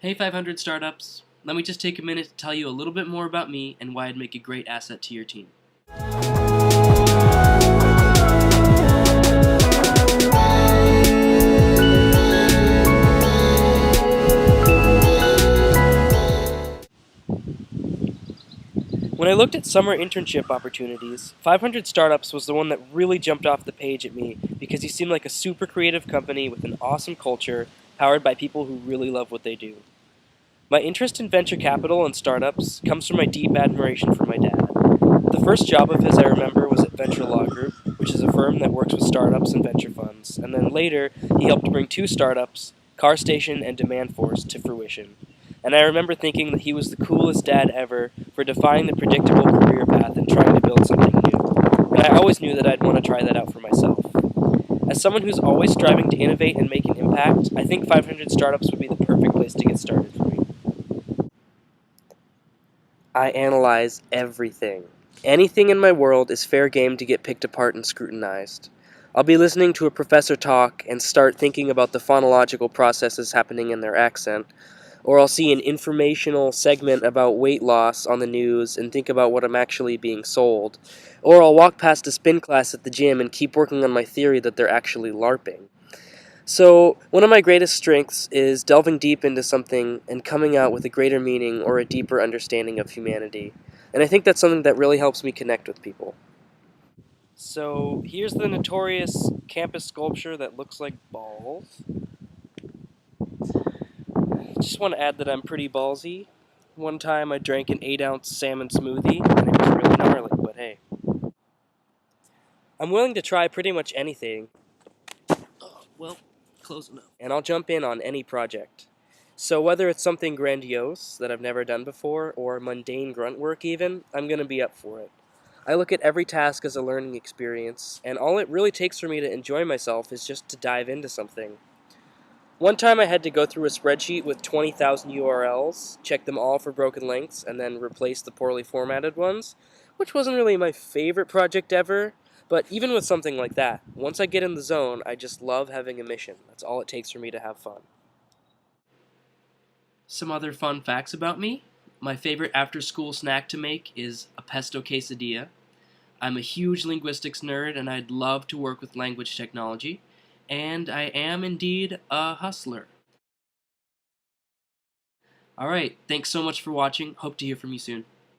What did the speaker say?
Hey 500 startups, let me just take a minute to tell you a little bit more about me and why I'd make a great asset to your team. When I looked at summer internship opportunities, 500 Startups was the one that really jumped off the page at me because you seem like a super creative company with an awesome culture powered by people who really love what they do. My interest in venture capital and startups comes from my deep admiration for my dad. The first job of his I remember was at Venture Law Group, which is a firm that works with startups and venture funds, and then later he helped bring two startups, CarStation and DemandForce, to fruition. And I remember thinking that he was the coolest dad ever for defying the predictable career path and trying to build something new. And I always knew that I'd want to try that out for myself. As someone who's always striving to innovate and make an impact, I think 500 Startups would be the perfect place to get started for me. I analyze everything. Anything in my world is fair game to get picked apart and scrutinized. I'll be listening to a professor talk and start thinking about the phonological processes happening in their accent, or I'll see an informational segment about weight loss on the news and think about what I'm actually being sold, or I'll walk past a spin class at the gym and keep working on my theory that they're actually LARPing. So, one of my greatest strengths is delving deep into something and coming out with a greater meaning or a deeper understanding of humanity. And I think that's something that really helps me connect with people. So, here's the notorious campus sculpture that looks like balls. Just want to add that I'm pretty ballsy. One time I drank an 8-ounce salmon smoothie, and it was really gnarly, but hey. I'm willing to try pretty much anything. Well, close enough. And I'll jump in on any project. So whether it's something grandiose that I've never done before, or mundane grunt work even, I'm going to be up for it. I look at every task as a learning experience, and all it really takes for me to enjoy myself is just to dive into something. One time I had to go through a spreadsheet with 20,000 URLs, check them all for broken links, and then replace the poorly formatted ones, which wasn't really my favorite project ever, but even with something like that, once I get in the zone, I just love having a mission. That's all it takes for me to have fun. Some other fun facts about me. My favorite after-school snack to make is a pesto quesadilla. I'm a huge linguistics nerd and I'd love to work with language technology. And I am indeed a hustler. Alright, thanks so much for watching. Hope to hear from you soon.